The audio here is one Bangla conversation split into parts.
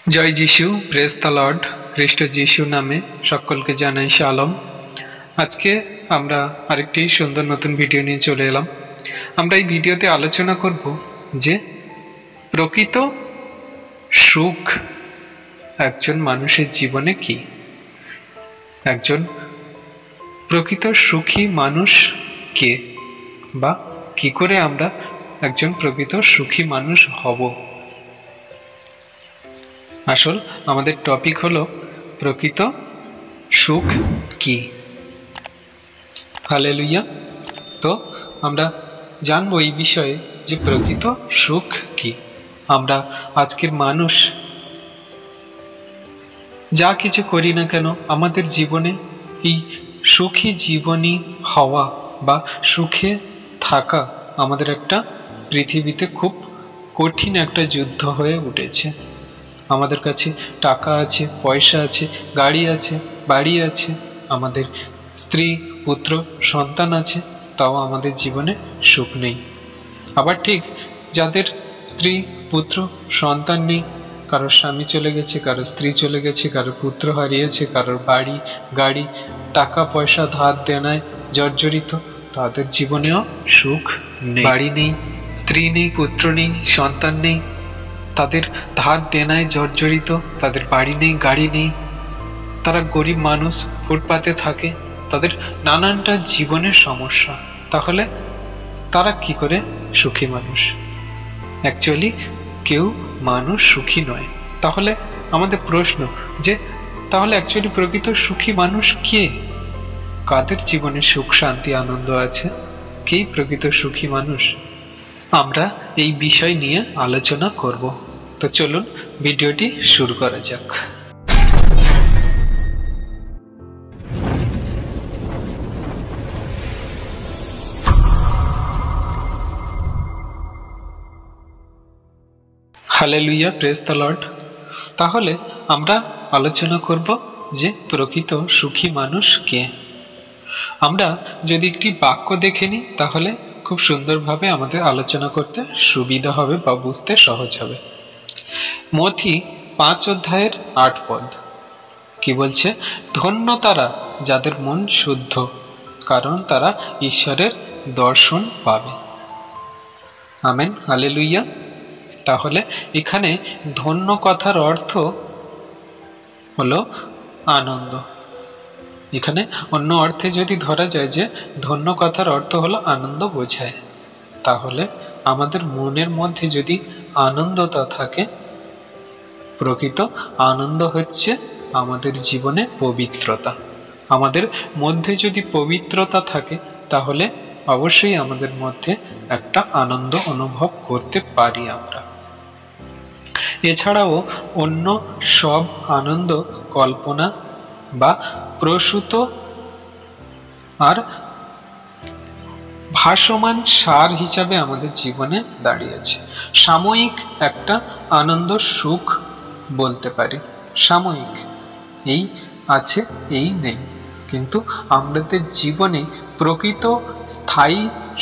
জয় যিশু, প্রেজ দ্য লর্ড। খ্রিস্ট যিশু নামে সকলকে জানাই শালম। আজকে আমরা আরেকটি সুন্দর নতুন ভিডিও নিয়ে চলে এলাম। আমরা এই ভিডিওতে আলোচনা করব যে প্রকৃত সুখ একজন মানুষের জীবনে কি। একজন প্রকৃত সুখী মানুষ কে, বা কি করে আমরা একজন প্রকৃত সুখী মানুষ হব। আসল আমাদের টপিক হলো প্রকৃত সুখ কি। হালেলুয়া। তো আমরা জানবো এই বিষয়ে যে প্রকৃত সুখ কি। আমরা আজকের মানুষ যা কিছু করি না কেন, আমাদের জীবনে এই সুখী জীবনী হওয়া বা সুখে থাকা আমাদের একটা পৃথিবীতে খুব কঠিন একটা যুদ্ধ হয়ে উঠেছে। আমাদের কাছে টাকা আছে, পয়সা আছে, গাড়ি আছে, বাড়ি আছে, আমাদের স্ত্রী, পুত্র, সন্তান আছে, তাও আমাদের জীবনে সুখ নেই। আবার ঠিক যাদের স্ত্রী, পুত্র, সন্তান নেই, কারোর স্বামী চলে গেছে, কারোর স্ত্রী চলে গেছে, কারোর পুত্র হারিয়েছে, কারোর বাড়ি, গাড়ি, টাকা পয়সা ধার দেনায় জর্জরিত, তাদের জীবনেও সুখ নেই। বাড়ি নেই, স্ত্রী নেই, পুত্র নেই, সন্তান নেই, তাদের ধার দেনায় জর্জরিত, তাদের বাড়ি নেই, গাড়ি নেই, তারা গরিব মানুষ, ফুটপাতে থাকে, তাদের নানানটা জীবনের সমস্যা। তাহলে তারা কি করে সুখী মানুষ? অ্যাকচুয়ালি কেউ মানুষ সুখী নয়। তাহলে আমাদের প্রশ্ন যে তাহলে অ্যাকচুয়ালি প্রকৃত সুখী মানুষ কে? কাদের জীবনে সুখ, শান্তি, আনন্দ আছে? কে প্রকৃত সুখী মানুষ? আমরা এই বিষয় নিয়ে আলোচনা করব। তো চলুন ভিডিওটি শুরু করা যাক। Hallelujah, praise the lord. তাহলে আমরা আলোচনা করব যে প্রকৃত সুখী মানুষ কে। আমরা যদি একটি বাক্য দেখে নিই তাহলে খুব সুন্দরভাবে আমাদের আলোচনা করতে সুবিধা হবে বা বুঝতে সহজ হবে। মথি 5 অধ্যায়ের 8 পদ কি বলছে? ধন্য তারা যাদের মন শুদ্ধ, কারণ তারা ঈশ্বরের দর্শন পাবে। Amen, hallelujah. তাহলে এখানে ধন্য কথার অর্থ হলো আনন্দ। এখানে অন্য অর্থে যদি ধরা যায় যে ধন্য কথার অর্থ হলো আনন্দ বোঝায়, তাহলে আমাদের মনের মধ্যে যদি আনন্দতা থাকে, প্রকৃত আনন্দ হচ্ছে আমাদের জীবনে পবিত্রতা। আমাদের মধ্যে যদি পবিত্রতা থাকে তাহলে অবশ্যই আমাদের মধ্যে একটা আনন্দ অনুভব করতে পারি আমরা। এছাড়াও অন্য সব আনন্দ কল্পনা বা প্রসূত আর ভাসমান সার হিসাবে আমাদের জীবনে দাঁড়িয়েছে। সাময়িক একটা আনন্দ, সুখ বলতে পারি, সাময়িক, এই আছে এই নেই, কিন্তু আমাদের জীবনে প্রকৃত স্থায়ী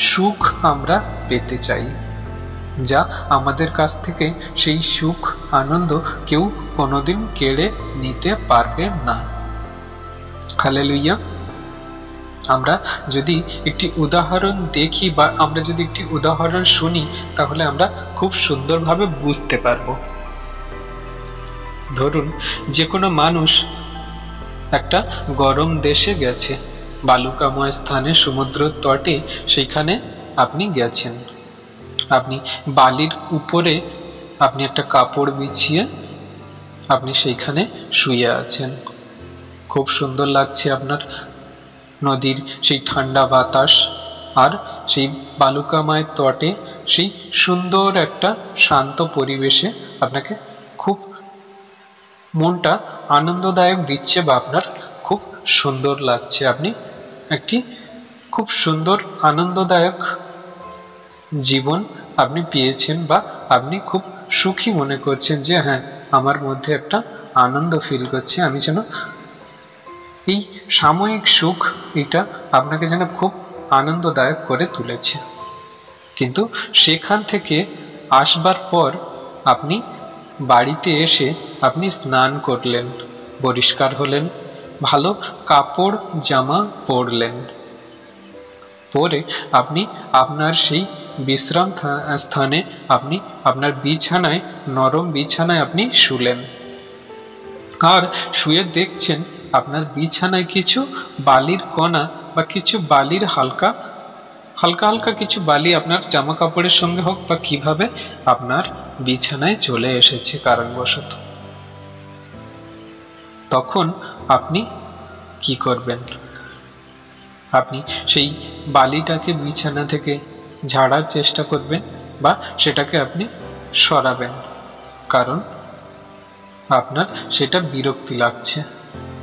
সুখ আমরা পেতে চাই, যা আমাদের কাছ থেকে সেই সুখ, আনন্দ কেউ কোনোদিন কেড়ে নিতে পারবে না। হালেলুয়া। আমরা যদি একটি উদাহরণ দেখি বা আমরা যদি একটি উদাহরণ শুনি তাহলে আমরা খুব সুন্দরভাবে বুঝতে পারবো। ধরুন, যে কোনো মানুষ একটা গরম দেশে গেছে, বালুকাময় স্থানে, সমুদ্র তটে, সেইখানে আপনি গেছেন। আপনি বালির উপরে আপনি একটা কাপড় বিছিয়ে আপনি সেইখানে শুয়ে আছেন। খুব সুন্দর লাগছে আপনার নদীর সেই ঠান্ডা বাতাস আর সেই বালুকাময় তটে সেই সুন্দর একটা শান্ত পরিবেশে আপনাকে খুব মনটা আনন্দদায়ক দিচ্ছে বা আপনার খুব সুন্দর লাগছে। আপনি একটি খুব সুন্দর আনন্দদায়ক জীবন আপনি পেয়েছেন বা আপনি খুব সুখী মনে করছেন যে হ্যাঁ, আমার মধ্যে একটা আনন্দ ফিল করছে, আমি যেন এই সাময়িক সুখ, এটা আপনাকে যেন খুব আনন্দদায়ক করে তুলেছে। কিন্তু সেখান থেকে আসবার পর আপনি বাড়িতে এসে আপনি স্নান করলেন, পরিষ্কার হলেন, ভালো কাপড় জামা পরলেন, পরে আপনি আপনার সেই বিশ্রাম স্থানে আপনি আপনার বিছানায়, নরম বিছানায় আপনি শুলেন। আর শুয়ে দেখছেন আপনার বিছানায় কিছু বালির কণা বা কিছু বালির হালকা হালকা কিছু বালি আপনার জামা কাপড়ের সঙ্গে হোক বা কিভাবে আপনার বিছানায় চলে এসেছে কারণবশত। তখন আপনি কি করবেন? আপনি সেই বালিটাকে বিছানা থেকে ঝাড়ার চেষ্টা করবেন বা সেটাকে আপনি সরাবেন, কারণ আপনার সেটা বিরক্তি লাগছে,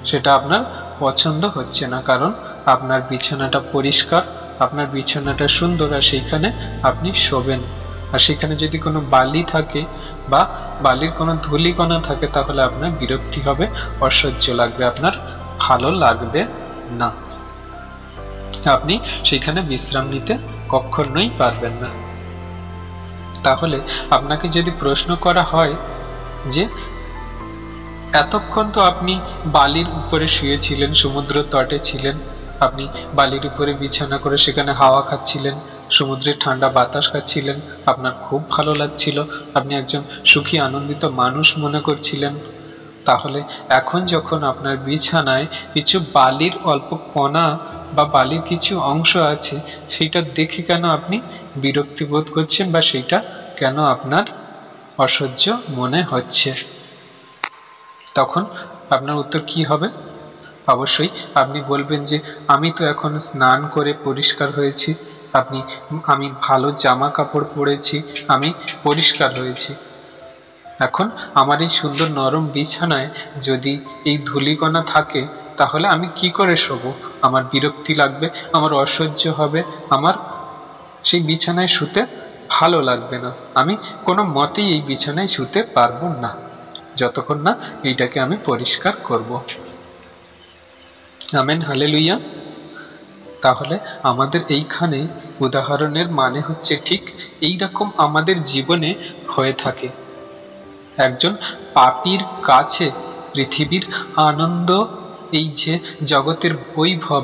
সেটা আপনার পছন্দ হচ্ছে না, কারণ আপনার বিছানাটা পরিষ্কার, আপনার বিছানাটা সুন্দর, আর সেইখানে আপনি শোবেন। আর সেখানে যদি কোনো বালি থাকে বা বালির কোনো ধূলিকণা থাকে তাহলে আপনার বিরক্তি হবে, অসহ্য লাগবে, আপনার ভালো লাগবে না, আপনি সেখানে বিশ্রাম নিতে কখনোই পারবেন না। তাহলে আপনাকে যদি প্রশ্ন করা হয় যে এতক্ষণ তো আপনি বালির উপরে শুয়েছিলেন, সমুদ্র তটে ছিলেন, আপনি বালির উপরে বিছানা করে সেখানে হাওয়া খাচ্ছিলেন, সমুদ্রের ঠান্ডা বাতাস খাচ্ছিলেন, আপনার খুব ভালো লাগছিল, আপনি একজন সুখী আনন্দিত মানুষ মনে করছিলেন। তাহলে এখন যখন আপনার বিছানায় কিছু বালির অল্প কণা বা বালির কিছু অংশ আছে, সেইটা দেখে কেন আপনি বিরক্তি বোধ করছেন বা সেইটা কেন আপনার অসহ্য মনে হচ্ছে? তখন আপনার উত্তর কি হবে? অবশ্যই আপনি বলবেন যে আমি তো এখন স্নান করে পরিষ্কার হয়েছি, আমি ভালো জামা কাপড় পরেছি, আমি পরিষ্কার হয়েছি। এখন আমার এই সুন্দর নরম বিছানায় যদি এই ধূলিকণা থাকে তাহলে আমি কি করে শোবো? আমার বিরক্তি লাগবে, আমার অসহ্য হবে, আমার সেই বিছানায় শুতে ভালো লাগবে না, আমি কোনো মতেই এই বিছানায় শুতে পারবো না যতক্ষণ না এইটাকে আমি পরিষ্কার করব। Amen, hallelujah. তাহলে আমাদের এইখানে উদাহরণের মানে হচ্ছে ঠিক এই রকম আমাদের জীবনে হয়ে থাকে। একজন পাপীর কাছে পৃথিবীর আনন্দ, এই যে জগতের বৈভব,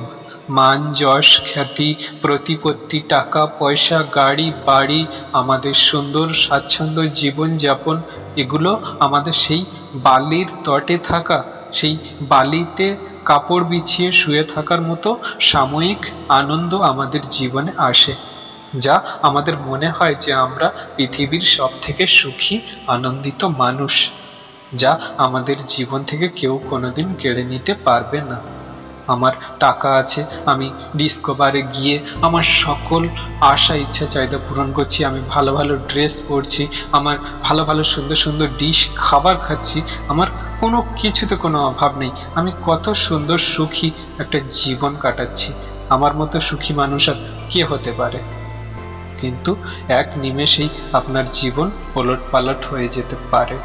মান যশ খ্যাতি প্রতিপত্তি, টাকা পয়সা, গাড়ি বাড়ি, আমাদের সুন্দর স্বাচ্ছন্দ্য জীবনযাপন, এগুলো আমাদের সেই বালির তটে থাকা, সেই বালিতে কাপড় বিছিয়ে শুয়ে থাকার মতো সাময়িক আনন্দ আমাদের জীবনে আসে, যা আমাদের মনে হয় যে আমরা পৃথিবীর সব থেকে সুখী আনন্দিত মানুষ, যা আমাদের জীবন থেকে কেউ কোনোদিন কেড়ে নিতে পারবে না। আমার টাকা আছে, আমি ডিস্কো বারে গিয়ে আমার সকল আশা ইচ্ছা চাহিদা পূরণ করছি, আমি ভালো ভালো ড্রেস পরছি, আমার ভালো ভালো সুন্দর সুন্দর ডিশ খাবার খাচ্ছি, আমার কোনো কিছুতে কোনো অভাব নেই, আমি কত সুন্দর সুখী একটা জীবন কাটাচ্ছি, আমার মতো সুখী মানুষ আর কে হতে পারে? কিন্তু এক নিমেষেই আপনার জীবন ওলটপালট হয়ে যেতে পারে,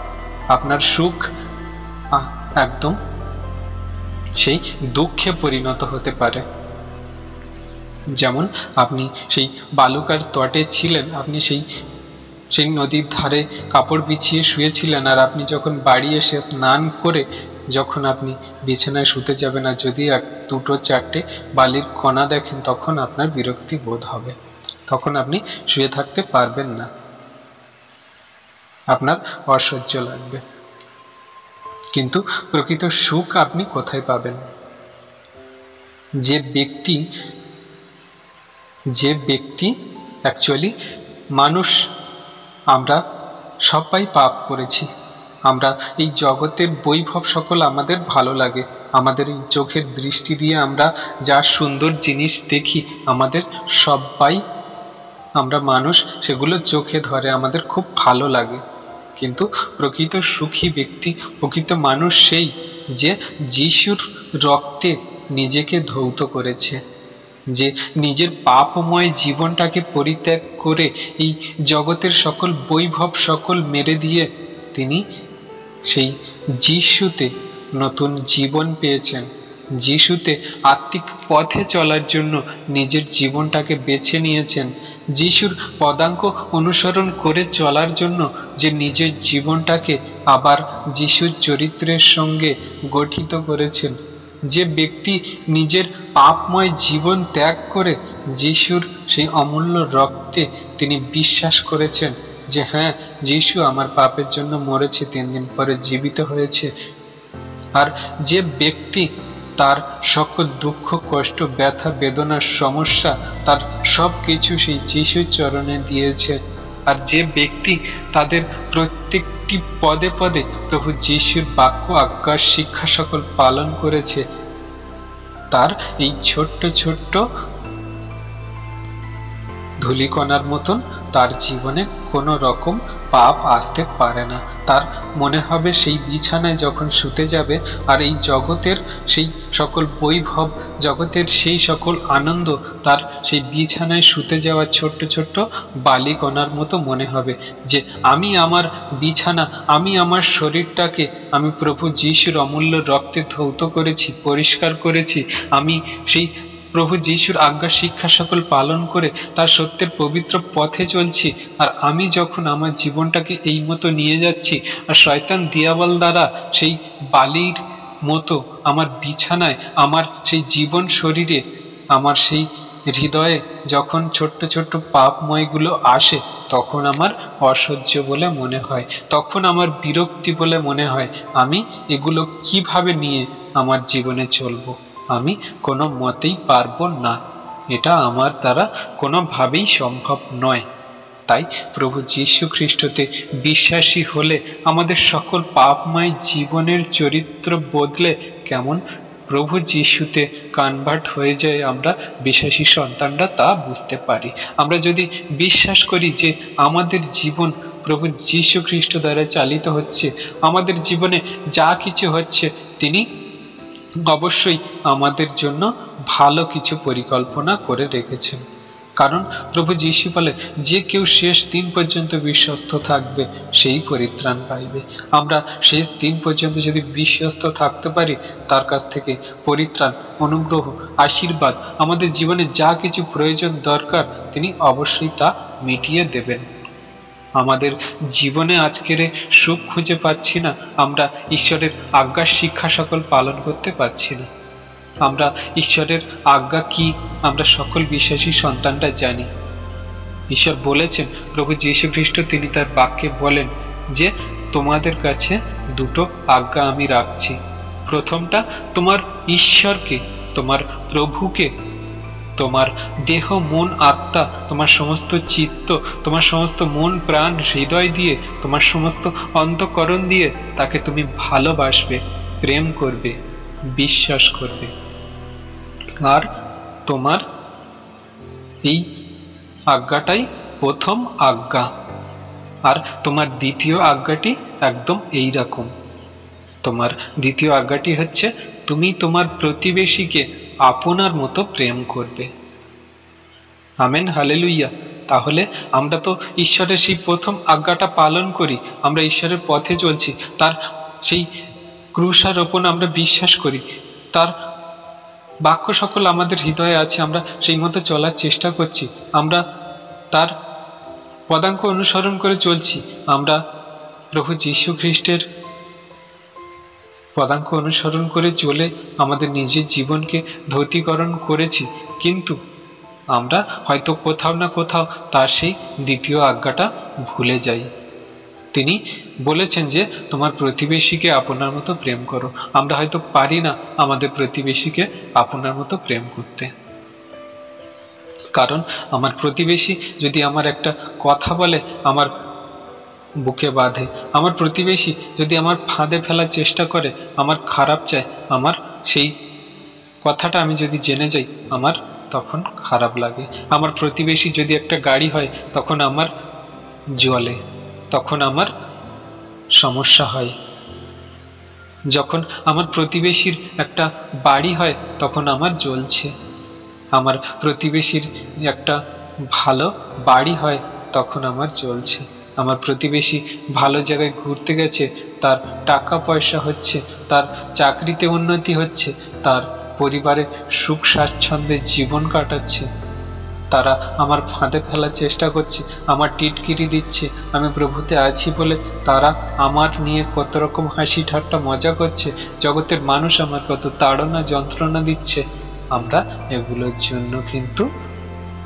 আপনার সুখ একদম সেই দুঃখে পরিণত হতে পারে। যেমন আপনি সেই বালুকার তটে ছিলেন, আপনি সেই নদীর ধারে কাপড় বিছিয়ে শুয়েছিলেন, আর আপনি যখন বাড়ি এসে স্নান করে যখন আপনি বিছানায় শুতে যাবেন আর যদি দুটো চারটে বালির কণা দেখেন তখন আপনার বিরক্তি বোধ হবে, তখন আপনি শুয়ে থাকতে পারবেন না, আপনার অসহ্য লাগবে। কিন্তু প্রকৃত সুখ আপনি কোথায় পাবেন? যে ব্যক্তি অ্যাকচুয়ালি মানুষ, আমরা সবাই পাপ করেছি, আমরা এই জগতের বৈভব সকল আমাদের ভালো লাগে, আমাদের এই চোখের দৃষ্টি দিয়ে আমরা যা সুন্দর জিনিস দেখি, আমাদের সবাই, আমরা মানুষ, সেগুলো চোখে ধরে, আমাদের খুব ভালো লাগে। কিন্তু প্রকৃত সুখী ব্যক্তি, প্রকৃত মানুষ সেই যে যিশুর রক্তে নিজেকে ধৌত করেছে, যে নিজের পাপময় জীবনটাকে পরিত্যাগ করে এই জগতের সকল বৈভব সকল মেরে দিয়ে তিনি সেই যিশুতে নতুন জীবন পেয়েছেন, যিশুতে আত্মিক পথে চলার জন্য নিজের জীবনটাকে বেছে নিয়েছেন, যিশুর পদাঙ্ক অনুসরণ করে চলার জন্য যে নিজের জীবনটাকে আবার যিশুর চরিত্রের সঙ্গে গঠিত করেছেন, যে ব্যক্তি নিজের পাপময় জীবন ত্যাগ করে যিশুর সেই অমূল্য রক্তে তিনি বিশ্বাস করেছেন যে হ্যাঁ, যিশু আমার পাপের জন্য মরেছে, 3 দিন পরে জীবিত হয়েছে। আর যে ব্যক্তি তার সকল দুঃখ, কষ্ট, ব্যথা, বেদনার সমস্যা, তার সব কিছু সেই যিশুর চরণে দিয়েছে, আর যে ব্যক্তি তাদের প্রত্যেকটি পদে পদে প্রভু যিশুর বাক্য, আজ্ঞা, শিক্ষা সকল পালন করেছে, তার এই ছোট্ট ছোট্ট ধূলিকণার মতন তার জীবনে কোনো রকম পাপ আসতে পারে না। তার মনে হবে সেই বিছানায় যখন শুতে যাবে, আর এই জগতের সেই সকল বৈভব, জগতের সেই সকল আনন্দ তার সেই বিছানায় শুতে যাওয়া ছোট্ট ছোট্ট বালিকণার মতো মনে হবে, যে আমি আমার বিছানা, আমি আমার শরীরটাকে আমি প্রভু যিশুর অমূল্য রক্তে ধৌত করেছি, পরিষ্কার করেছি, আমি সেই প্রভু যিশুর আজ্ঞা, শিক্ষা সকল পালন করে তার সত্যের পবিত্র পথে চলছি। আর আমি যখন আমার জীবনটাকে এই মতো নিয়ে যাচ্ছি, আর শয়তান দিয়াবল দ্বারা সেই বালির মতো আমার বিছানায়, আমার সেই জীবন শরীরে, আমার সেই হৃদয়ে যখন ছোট্ট ছোট্ট পাপময়গুলো আসে, তখন আমার অসহ্য বলে মনে হয়, তখন আমার বিরক্তি বলে মনে হয়। আমি এগুলো কিভাবে নিয়ে আমার জীবনে চলবো? আমি কোনো মতেই পারবো না, এটা আমার দ্বারা কোনোভাবেই সম্ভব নয়। তাই প্রভু যীশু খ্রিস্টতে বিশ্বাসী হলে আমাদের সকল পাপময় জীবনের চরিত্র বদলে কেমন প্রভু যিশুতে কনভার্ট হয়ে যায়, আমরা বিশ্বাসী সন্তানরা তা বুঝতে পারি। আমরা যদি বিশ্বাস করি যে আমাদের জীবন প্রভু যীশু খ্রিস্ট দ্বারা চালিত হচ্ছে, আমাদের জীবনে যা কিছু হচ্ছে তিনি অবশ্যই আমাদের জন্য ভালো কিছু পরিকল্পনা করে রেখেছেন। কারণ প্রভু যীশু বলে, যে কেউ শেষ দিন পর্যন্ত বিশ্বস্ত থাকবে সেই পরিত্রাণ পাইবে। আমরা শেষ দিন পর্যন্ত যদি বিশ্বস্ত থাকতে পারি, তার কাছ থেকে পরিত্রাণ, অনুগ্রহ, আশীর্বাদ, আমাদের জীবনে যা কিছু প্রয়োজন দরকার তিনি অবশ্যই তা মিটিয়ে দেবেন। আমাদের জীবনে আজকের সুখ খুঁজে পাচ্ছি না, আমরা ঈশ্বরের আজ্ঞা, শিক্ষা সকল পালন করতে পারছি না। আমরা ঈশ্বরের আজ্ঞা কি আমরা সকল বিশ্বাসী সন্তানরা জানি। ঈশ্বর বলেছেন, প্রভু যীশু খ্রিস্ট তিনি তার বাক্যে বলেন যে তোমাদের কাছে 2টো আজ্ঞা আমি রাখছি। প্রথমটা তোমার ঈশ্বরকে, তোমার প্রভুকে তোমার দেহ, মন, আত্মা, তোমার সমস্ত চিত্ত, তোমার সমস্ত মন, প্রাণ, হৃদয় দিয়ে, তোমার সমস্ত অন্তঃকরণ দিয়ে তাকে তুমি ভালোবাসবে, প্রেম করবে, বিশ্বাস করবে। আর তোমার এই আজ্ঞাটাই প্রথম আজ্ঞা। আর তোমার দ্বিতীয় আজ্ঞাটি একদম এই রকম। তোমার দ্বিতীয় আজ্ঞাটি হচ্ছে তুমি তোমার প্রতিবেশীকে আপনার মতো প্রেম করবে। Amen, hallelujah. তাহলে আমরা তো ঈশ্বরের সেই প্রথম আজ্ঞাটা পালন করি, আমরা ঈশ্বরের পথে চলছি, তার সেই ক্রুশারোপণ আমরা বিশ্বাস করি, তার বাক্য সকল আমাদের হৃদয়ে আছে, আমরা সেই মতো চলার চেষ্টা করছি, আমরা তার পদাঙ্ক অনুসরণ করে চলছি, আমরা প্রভু যীশু খ্রিস্টের পদাঙ্ক অনুসরণ করে চলে আমাদের নিজের জীবনকে ধৌতিকরণ করেছি। কিন্তু আমরা হয়তো কোথাও না কোথাও তার সেই দ্বিতীয় আজ্ঞাটা ভুলে যাই। তিনি বলেছেন যে তোমার প্রতিবেশীকে আপনার মতো প্রেম করো। আমরা হয়তো পারি না আমাদের প্রতিবেশীকে আপনার মতো প্রেম করতে। কারণ আমার প্রতিবেশী যদি আমার একটা কথা বলে আমার বুকে বাঁধে, আমার প্রতিবেশী যদি আমার ফাঁদে ফেলার চেষ্টা করে, আমার খারাপ চায়, আমার সেই কথাটা আমি যদি জেনে যাই আমার তখন খারাপ লাগে। আমার প্রতিবেশী যদি একটা গাড়ি হয় তখন আমার জ্বলে, তখন আমার সমস্যা হয়। যখন আমার প্রতিবেশীর একটা বাড়ি হয় তখন আমার জ্বলছে। আমার প্রতিবেশীর একটা ভালো বাড়ি হয় তখন আমার জ্বলছে। আমার প্রতিবেশী ভালো জায়গায় ঘুরতে গেছে, তার টাকা পয়সা হচ্ছে, তার চাকরিতে উন্নতি হচ্ছে, তার পরিবারে সুখ স্বাচ্ছন্দ্যে জীবন কাটাচ্ছে, তারা আমার ফাঁদে ফেলার চেষ্টা করছে, আমার টিটকিরি দিচ্ছে, আমি প্রভুতে আছি বলে তারা আমার নিয়ে কত রকম হাসি ঠাট্টা মজা করছে, জগতের মানুষ আমার কত তাড়না যন্ত্রণা দিচ্ছে, আমরা এগুলোর জন্য কিন্তু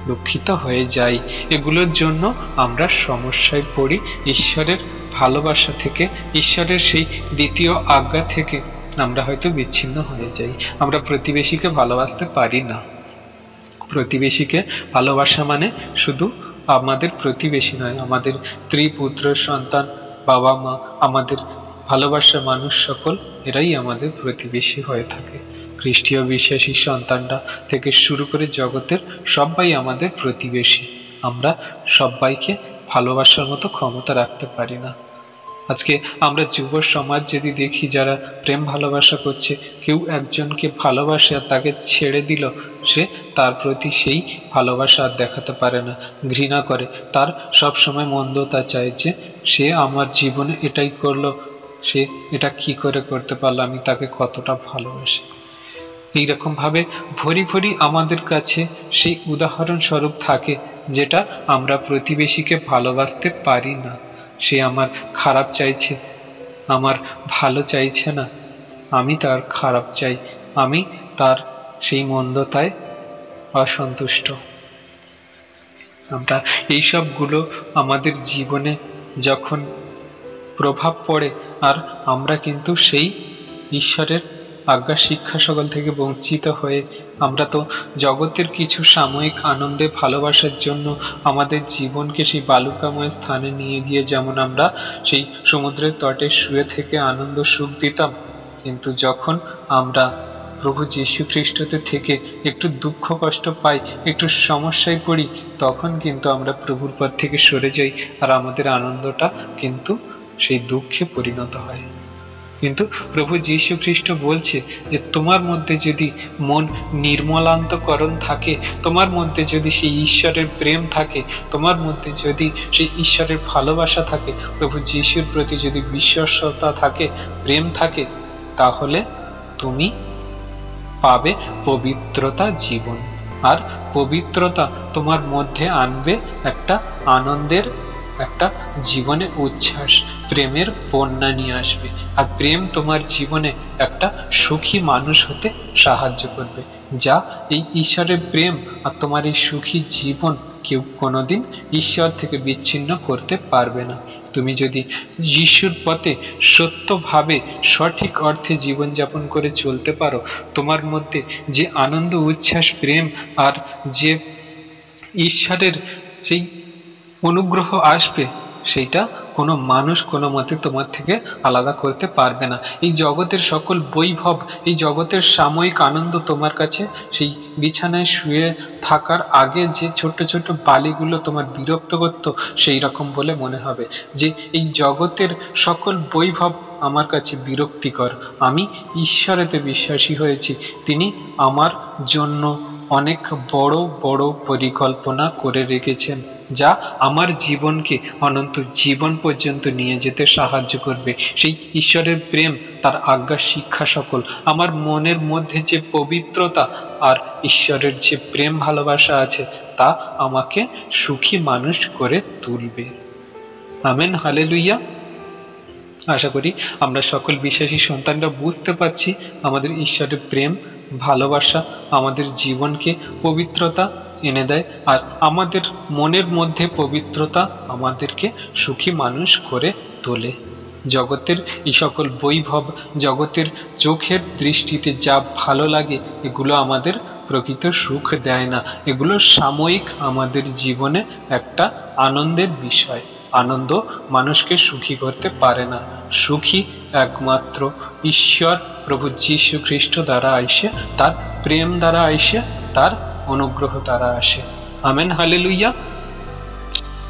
দুঃখিত হয়ে যাই। এগুলোর জন্য আমরা সমস্যায় পড়ি, ঈশ্বরের ভালোবাসা থেকে, ঈশ্বরের সেই দ্বিতীয় আজ্ঞা থেকে আমরা হয়তো বিচ্ছিন্ন হয়ে যাই। আমরা প্রতিবেশীকে ভালোবাসতে পারি না। প্রতিবেশীকে ভালোবাসা মানে শুধু আমাদের প্রতিবেশী নয়, আমাদের স্ত্রী, পুত্র, সন্তান, বাবা মা, আমাদের ভালোবাসার মানুষ সকল এরাই আমাদের প্রতিবেশী হয়ে থাকে। খ্রিস্টীয় বিশ্বাসী সন্তানরা থেকে শুরু করে জগতের সবাই আমাদের প্রতিবেশী। আমরা সবাইকে ভালোবাসার মতো ক্ষমতা রাখতে পারি না। আজকে আমরা যুব সমাজ যদি দেখি, যারা প্রেম ভালোবাসা করছে, কেউ একজনকে ভালোবাসে আর তাকে ছেড়ে দিল, সে তার প্রতি সেই ভালোবাসা আর দেখাতে পারে না, ঘৃণা করে, তার সব সময় মন্দতা চায় যে সে আমার জীবনে এটাই করলো, সে এটা কি করে করতে পারলো, আমি তাকে কতটা ভালোবাসি। এইরকমভাবে ভরি ভরি আমাদের কাছে সেই উদাহরণস্বরূপ থাকে, যেটা আমরা প্রতিবেশীকে ভালোবাসতে পারি না। সে আমার খারাপ চাইছে, আমার ভালো চাইছে না, আমি তার খারাপ চাই, আমি তার সেই মন্দতায় অসন্তুষ্ট। আমরা এইসবগুলো আমাদের জীবনে যখন প্রভাব পড়ে, আর আমরা কিন্তু সেই ঈশ্বরের আজ্ঞা শিক্ষা সকল থেকে বঞ্চিত হয়ে আমরা তো জগতের কিছু সাময়িক আনন্দে ভালোবাসার জন্য আমাদের জীবনকে সেই বালুকাময় স্থানে নিয়ে গিয়ে যেমন আমরা সেই সমুদ্রের তটে শুয়ে থেকে আনন্দ সুখ দিতাম, কিন্তু যখন আমরা প্রভু যীশু খ্রিস্টতে থেকে একটু দুঃখ কষ্ট পাই, একটু সমস্যায় পড়ি, তখন কিন্তু আমরা প্রভুর পথ থেকে সরে যাই, আর আমাদের আনন্দটা কিন্তু সেই দুঃখে পরিণত হয়। কিন্তু প্রভু যীশু খ্রিস্ট বলছে যে তোমার মধ্যে যদি মন নির্মলান্তকরণ থাকে, তোমার মধ্যে যদি সেই ঈশ্বরের প্রেম থাকে, তোমার মধ্যে যদি সেই ঈশ্বরের ভালোবাসা থাকে, প্রভু যীশুর প্রতি যদি বিশ্বস্ততা থাকে, প্রেম থাকে, তাহলে তুমি পাবে পবিত্রতা জীবন। আর পবিত্রতা তোমার মধ্যে আনবে একটা আনন্দের, একটা জীবনে উচ্ছ্বাস, প্রেমের বন্যা নিয়ে আসবে। আর প্রেম তোমার জীবনে একটা সুখী মানুষ হতে সাহায্য করবে, যা এই ঈশ্বরের প্রেম আর তোমার এই সুখী জীবন কেউ কোনোদিন ঈশ্বর থেকে বিচ্ছিন্ন করতে পারবে না। তুমি যদি যিশুর পথে সত্যভাবে সঠিক অর্থে জীবনযাপন করে চলতে পারো, তোমার মধ্যে যে আনন্দ, উচ্ছ্বাস, প্রেম আর যে ঈশ্বরের সেই অনুগ্রহ আসবে, সেইটা কোনো মানুষ কোনো মতে তোমার থেকে আলাদা করতে পারবে না। এই জগতের সকল বৈভব, এই জগতের সাময়িক আনন্দ তোমার কাছে সেই বিছানায় শুয়ে থাকার আগে যে ছোট ছোট বালিগুলো তোমার বিরক্ত করতো, সেই রকম বলে মনে হবে যে এই জগতের সকল বৈভব আমার কাছে বিরক্তিকর। আমি ঈশ্বরেতে বিশ্বাসী হয়েছি, তিনি আমার জন্য অনেক বড় বড় পরিকল্পনা করে রেখেছেন, যা আমার জীবনকে অনন্ত জীবন পর্যন্ত নিয়ে যেতে সাহায্য করবে। সেই ঈশ্বরের প্রেম, তার আজ্ঞা শিক্ষা সকল আমার মনের মধ্যে যে পবিত্রতা আর ঈশ্বরের যে প্রেম ভালোবাসা আছে, তা আমাকে সুখী মানুষ করে তুলবে। Amen, hallelujah. আশা করি আমরা সকল বিশ্বাসী সন্তানরা বুঝতে পারছি আমাদের ঈশ্বরের প্রেম ভালোবাসা আমাদের জীবনকে পবিত্রতা এনে দেয়, আর আমাদের মনের মধ্যে পবিত্রতা আমাদেরকে সুখী মানুষ করে তোলে। জগতের এই সকল বৈভব, জগতের চোখের দৃষ্টিতে যা ভালো লাগে, এগুলো আমাদের প্রকৃত সুখ দেয় না। এগুলো সাময়িক আমাদের জীবনে একটা আনন্দের বিষয়। আনন্দ মানুষকে সুখী করতে পারে না। সুখী একমাত্র ঈশ্বর প্রভু যীশু খ্রিস্ট দ্বারা আইসে, তার প্রেম দ্বারা আইসে, তার অনুগ্রহ দ্বারা আসে। Amen, hallelujah.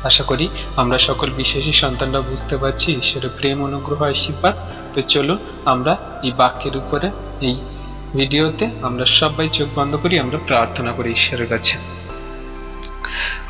আশা করি আমরা সকল বিশ্বাসী সন্তানরা বুঝতে পারছি ঈশ্বরের প্রেম, অনুগ্রহ, আশীর্বাদ। তো চলো আমরা এই বাক্যের উপরে এই ভিডিওতে আমরা সবাই চোখ বন্ধ করি, আমরা প্রার্থনা করি ঈশ্বরের কাছে।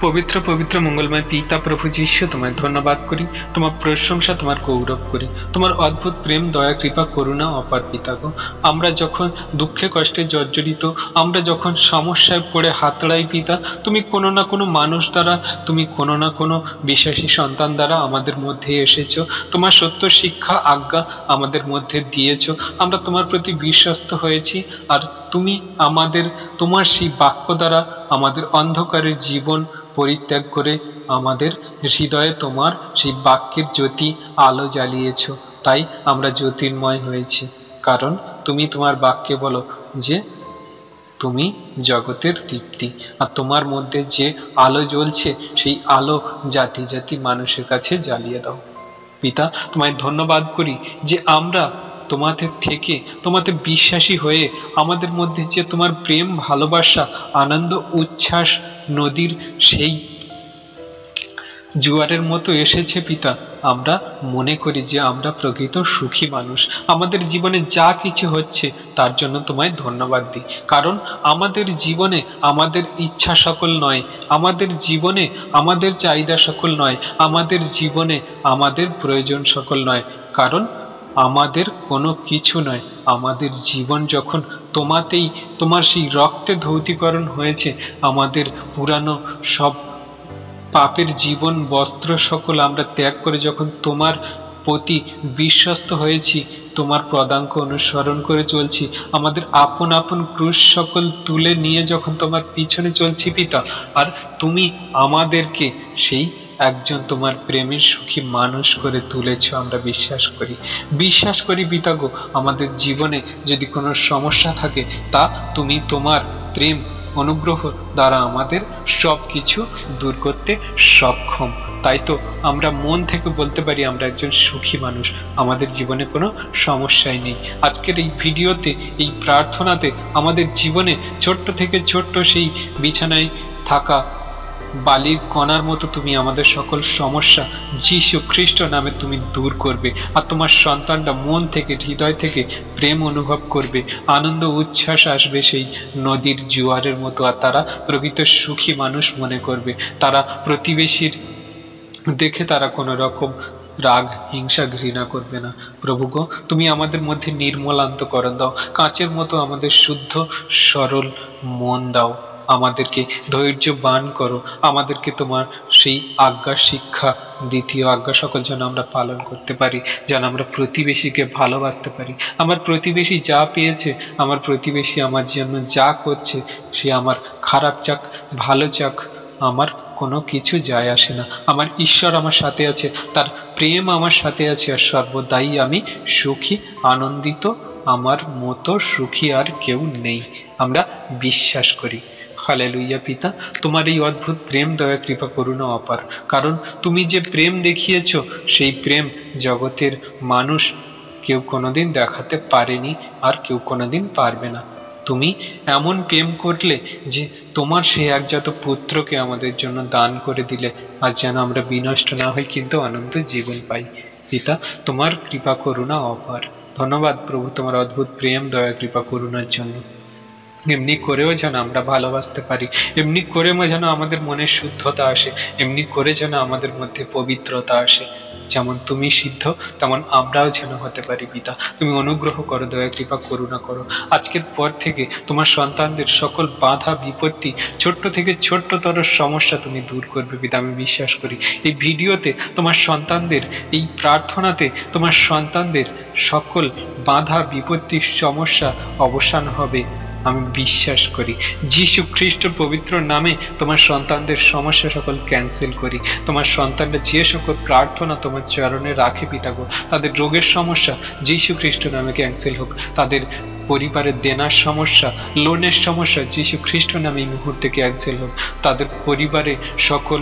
পবিত্র পবিত্র মঙ্গলময় পিতা প্রভু যীশু, তোমায় ধন্যবাদ করি, তোমার প্রশংসা, তোমার গৌরব করি, তোমার অদ্ভুত প্রেম, দয়া, কৃপা, করুণা অপার পিতা গো। আমরা যখন দুঃখে কষ্টে জর্জরিত, আমরা যখন সমস্যায় পড়ে হাতড়াই পিতা, তুমি কোনো না কোনো মানুষ দ্বারা, তুমি কোনো না কোনো বিশ্বাসী সন্তান দ্বারা আমাদের মধ্যে এসেছো, তোমার সত্য শিক্ষা আজ্ঞা আমাদের মধ্যে দিয়েছো। আমরা তোমার প্রতি বিশ্বস্ত হয়েছি, আর তুমি আমাদের তোমার সেই বাক্য দ্বারা আমাদের অন্ধকারের জীবন পরিত্যাগ করে আমাদের হৃদয়ে তোমার সেই বাক্যের জ্যোতি আলো জ্বালিয়েছ। তাই আমরা জ্যোতির্ময় হয়েছি, কারণ তুমি তোমার বাক্যে বলো যে তুমি জগতের দীপ্তি, আর তোমার মধ্যে যে আলো জ্বলছে সেই আলো জাতি জাতি মানুষের কাছে জ্বালিয়ে দাও। পিতা, তোমায় ধন্যবাদ করি যে আমরা তোমাদের থেকে, তোমাতে বিশ্বাসী হয়ে আমাদের মধ্যে যে তোমার প্রেম, ভালোবাসা, আনন্দ, উচ্ছ্বাস নদীর সেই জোয়ারের মতো এসেছে পিতা। আমরা মনে করি যে আমরা প্রকৃত সুখী মানুষ। আমাদের জীবনে যা কিছু হচ্ছে তার জন্য তোমায় ধন্যবাদ দিই, কারণ আমাদের জীবনে আমাদের ইচ্ছা সকল নয়, আমাদের জীবনে আমাদের চাহিদা সকল নয়, আমাদের জীবনে আমাদের প্রয়োজন সকল নয়, কারণ আমাদের কোনো কিছু নয়। আমাদের জীবন যখন তোমাতেই, তোমার সেই রক্তে ধৌতীকরণ হয়েছে, আমাদের পুরানো সব পাপের জীবন বস্ত্র সকল আমরা ত্যাগ করে যখন তোমার প্রতি বিশ্বস্ত হয়েছি, তোমার পদাঙ্ক অনুসরণ করে চলছি, আমাদের আপন আপন ক্রুশ সকল তুলে নিয়ে যখন তোমার পিছনে চলছি পিতা, আর তুমি আমাদেরকে সেই একজন তোমার প্রেমের সুখী মানুষ করে তুলেছ, আমরা বিশ্বাস করি পিতা গো। আমাদের জীবনে যদি কোনো সমস্যা থাকে, তা তুমি তোমার প্রেম অনুগ্রহ দ্বারা আমাদের সব কিছু দূর করতে সক্ষম। তাই তো আমরা মন থেকে বলতে পারি আমরা একজন সুখী মানুষ, আমাদের জীবনে কোনো সমস্যাই নেই। আজকের এই ভিডিওতে, এই প্রার্থনাতে আমাদের জীবনে ছোট্ট থেকে ছোট্ট সেই বিছানায় থাকা বালির কণার মতো তুমি আমাদের সকল সমস্যা যীশু খ্রিস্ট নামে তুমি দূর করবে, আর তোমার সন্তানরা মন থেকে, হৃদয় থেকে প্রেম অনুভব করবে, আনন্দ উচ্ছ্বাস আসবে সেই নদীর জোয়ারের মতো, আর তারা প্রকৃত সুখী মানুষ মনে করবে। তারা প্রতিবেশীর দেখে তারা কোনো রকম রাগ, হিংসা, ঘৃণা করবে না। প্রভু গো, তুমি আমাদের মধ্যে নির্মল অন্তঃকরণ দাও, কাঁচের মতো আমাদের শুদ্ধ সরল মন দাও, আমাদেরকে ধৈর্যবান করো, আমাদেরকে তোমার সেই আজ্ঞা শিক্ষা, দ্বিতীয় আজ্ঞা সকল যেন আমরা পালন করতে পারি, যেন আমরা প্রতিবেশীকে ভালোবাসতে পারি। আমার প্রতিবেশী যা পেয়েছে, আমার প্রতিবেশী আমার জন্য যা করছে, সে আমার খারাপ চাক ভালো চাক, আমার কোনো কিছু যায় আসে না। আমার ঈশ্বর আমার সাথে আছে, তার প্রেম আমার সাথে আছে, আর সর্বদাই আমি সুখী, আনন্দিত। আমার মতো সুখী আর কেউ নেই, আমরা বিশ্বাস করি। হালেলুইয়া পিতা, তোমার এই অদ্ভুত প্রেম, দয়া, কৃপা, করুণা অপার, কারণ তুমি যে প্রেম দেখিয়েছ সেই প্রেম জগতের মানুষ কেউ কোনোদিন দেখাতে পারেনি, আর কেউ কোনোদিন পারবে না। তুমি এমন প্রেম করলে যে তোমার সেই একজাত পুত্রকে আমাদের জন্য দান করে দিলে, আর যেন আমরা বিনষ্ট না হই কিন্তু অনন্ত জীবন পাই। পিতা, তোমার কৃপা করুণা অপার। ধন্যবাদ প্রভু তোমার অদ্ভুত প্রেম, দয়া, কৃপা, করুণার জন্য। এমনি করেও যেন আমরা ভালোবাসতে পারি, এমনি করেও যেন আমাদের মনে শুদ্ধতা আসে, এমনি করে যেন আমাদের মধ্যে পবিত্রতা আসে। যেমন তুমি সিদ্ধ, তেমন আমরাও যেন হতে পারি। পিতা, তুমি অনুগ্রহ করো, দয়া, কৃপা, করুণা করো। আজকের পর থেকে তোমার সন্তানদের সকল বাধা বিপত্তি, ছোট্ট থেকে ছোট্টতর সমস্যা তুমি দূর করবে পিতা, আমি বিশ্বাস করি। এই ভিডিওতে তোমার সন্তানদের, এই প্রার্থনাতে তোমার সন্তানদের সকল বাধা বিপত্তির সমস্যা অবসান হবে, আমি বিশ্বাস করি। যীশু খ্রিস্টের পবিত্র নামে তোমার সন্তানদের সমস্যা সকল ক্যান্সেল করি। তোমার সন্তানরা যে সকল প্রার্থনা তোমার চরণে রাখে পিতা গো, তাদের রোগের সমস্যা যীশু খ্রিস্ট নামে ক্যান্সেল হোক, তাদের পরিবারের দেনার সমস্যা, লোনের সমস্যা যীশু খ্রিস্ট নামে এই মুহূর্তে ক্যান্সেল হোক, তাদের পরিবারে সকল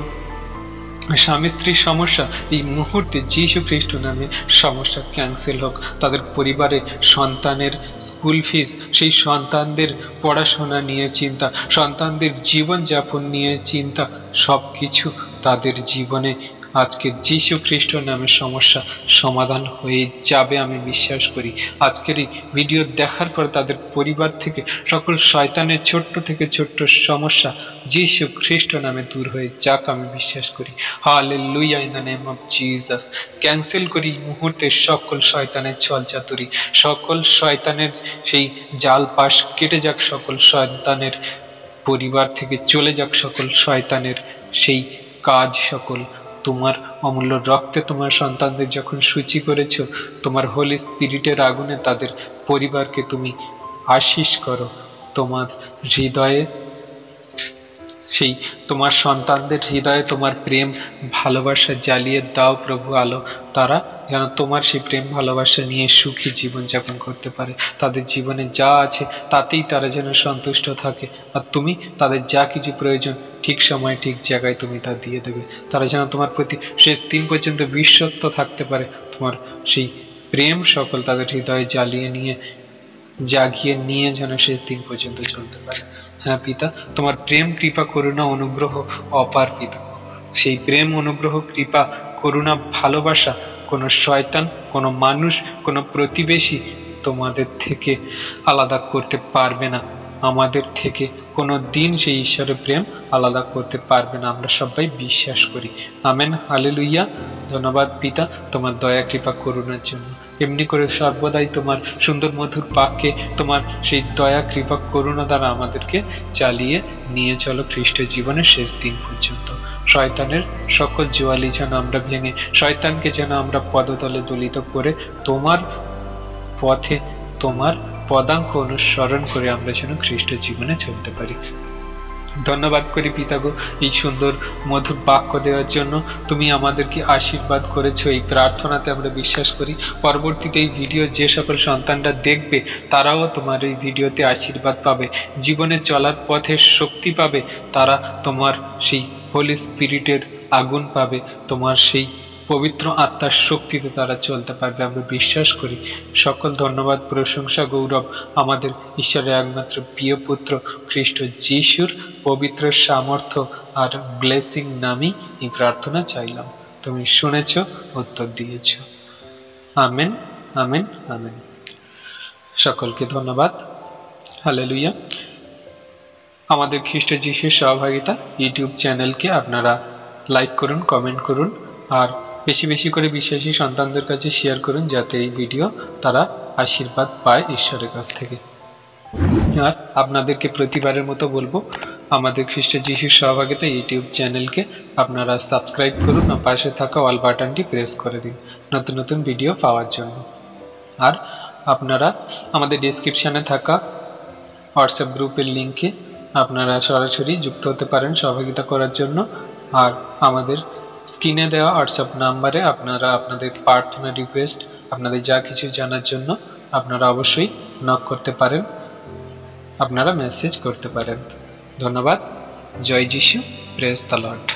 স্বামী স্ত্রীর সমস্যা এই মুহূর্তে যীশু খ্রিস্ট নামে সমস্যা ক্যান্সেল হোক, তাদের পরিবারে সন্তানের স্কুল ফিস, সেই সন্তানদের পড়াশোনা নিয়ে চিন্তা, সন্তানদের জীবনযাপন নিয়ে চিন্তা, সব কিছু তাদের জীবনে আজকে যীশু খ্রিস্ট নামে সমস্যা সমাধান হয়ে যাবে আমি বিশ্বাস করি। আজকের এই ভিডিও দেখার পর তাদের পরিবার থেকে সকল শয়তানের ছোট্ট থেকে ছোট্ট সমস্যা যীশু খ্রিস্ট নামে দূর হয়ে যাক আমি বিশ্বাস করি। Hallelujah, in the name of Jesus. Cancel করি মুহূর্তে সকল শয়তানের ছলচাতুরি, সকল শয়তানের সেই জাল পাশ কেটে যাক, সকল শয়তানের পরিবার থেকে চলে যাক, সকল শয়তানের সেই কাজ সকল। তোমার অমূল্য রক্তে তোমার সন্তানদের যখন সূচি করেছ, তোমার হোলি স্পিরিটের আগুনে তাদের পরিবারকে তুমি আশীষ করো। তোমার হৃদয়ে সেই তোমার সন্তানদের হৃদয়ে তোমার প্রেম ভালোবাসা জ্বালিয়ে দাও প্রভু আলো। তারা যেন তোমার সেই প্রেম ভালোবাসা নিয়ে সুখী জীবনযাপন করতে পারে। তাদের জীবনে যা আছে তাতেই তারা যেন সন্তুষ্ট থাকে, আর তুমি তাদের যা কিছু প্রয়োজন ঠিক সময়ে ঠিক জায়গায় তুমি তা দিয়ে দেবে। তারা যেন তোমার প্রতি শেষ দিন পর্যন্ত বিশ্বস্ত থাকতে পারে। তোমার সেই প্রেম সকল তাদের হৃদয়ে জাগিয়ে নিয়ে যেন শেষ দিন পর্যন্ত চলতে পারে। হ্যাঁ পিতা, তোমার প্রেম কৃপা করুণা অনুগ্রহ অপার পিতা। সেই প্রেম অনুগ্রহ কৃপা করুণা ভালোবাসা কোনো শয়তান, কোনো মানুষ, কোনো প্রতিবেশী তোমাদের থেকে আলাদা করতে পারবে না। আমাদের থেকে কোনো দিন সেই ঈশ্বরের প্রেম আলাদা করতে পারবে না, আমরা সবাই বিশ্বাস করি। Amen, hallelujah. ধন্যবাদ পিতা তোমার দয়া কৃপা করুণার জন্য। এমনি করে সর্বদাই তোমার সুন্দর মধুর বাক্যে তোমার সেই দয়া কৃপা করুণা দ্বারা আমাদেরকে চালিয়ে নিয়ে চলো খ্রিস্ট জীবনের শেষ দিন পর্যন্ত। শয়তানের সকল জোয়ালি যেন আমরা ভেঙে, শয়তানকে যেন আমরা পদতলে দলিত করে তোমার পথে, তোমার পদাঙ্ক অনুসরণ করে আমরা যেন খ্রিস্ট জীবনে চলতে পারি। ধন্যবাদ করি পিতাগো এই সুন্দর মধুর বাক্য দেওয়ার জন্য। তুমি আমাদেরকে আশীর্বাদ করেছো, এই প্রার্থনাতে আমরা বিশ্বাস করি। পরবর্তীতে এই ভিডিও যে সকল সন্তানরা দেখবে তারাও তোমার এই ভিডিওতে আশীর্বাদ পাবে, জীবনে চলার পথে শক্তি পাবে, তারা তোমার সেই হোলি স্পিরিটের আগুন পাবে, তোমার সেই পবিত্র আত্মার শক্তিতে তারা চলতে পারবে আমরা বিশ্বাস করি। সকল ধন্যবাদ প্রশংসা গৌরব আমাদের ঈশ্বরের একমাত্র প্রিয় পুত্র খ্রিস্ট যিশুর পবিত্র সামর্থ্য আর ব্লেসিং নামেই এই প্রার্থনা চাইলাম। তুমি শুনেছ, উত্তর দিয়েছ। Amen, amen, amen. সকলকে ধন্যবাদ। হালেলুয়া। আমাদের খ্রিস্ট যিশুর সহভাগিতা ইউটিউব চ্যানেলকে আপনারা লাইক করুন, কমেন্ট করুন, আর বেশি বেশি করে বিশ্বাসী সন্তানদের কাছে শেয়ার করুন, যাতে এই ভিডিও তারা আশীর্বাদ পায় ঈশ্বরের কাছ থেকে। আর আপনাদেরকে প্রতিবারের মতো বলবো, আমাদের খ্রিস্ট যিশুর সহভাগিতা ইউটিউব চ্যানেলকে আপনারা সাবস্ক্রাইব করুন আর পাশে থাকা অল বাটনটি প্রেস করে দিন নতুন নতুন ভিডিও পাওয়ার জন্য। আর আপনারা আমাদের ডেসক্রিপশানে থাকা হোয়াটসঅ্যাপ গ্রুপের লিঙ্কে আপনারা সরাসরি যুক্ত হতে পারেন সহযোগিতা করার জন্য। আর আমাদের স্ক্রিনে দেওয়া হোয়াটসঅ্যাপ নাম্বারে আপনারা আপনাদের প্রার্থনা রিকোয়েস্ট, আপনাদের যা কিছু জানার জন্য আপনারা অবশ্যই নক করতে পারেন, আপনারা মেসেজ করতে পারেন। ধন্যবাদ। জয় যিশু। Praise the Lord.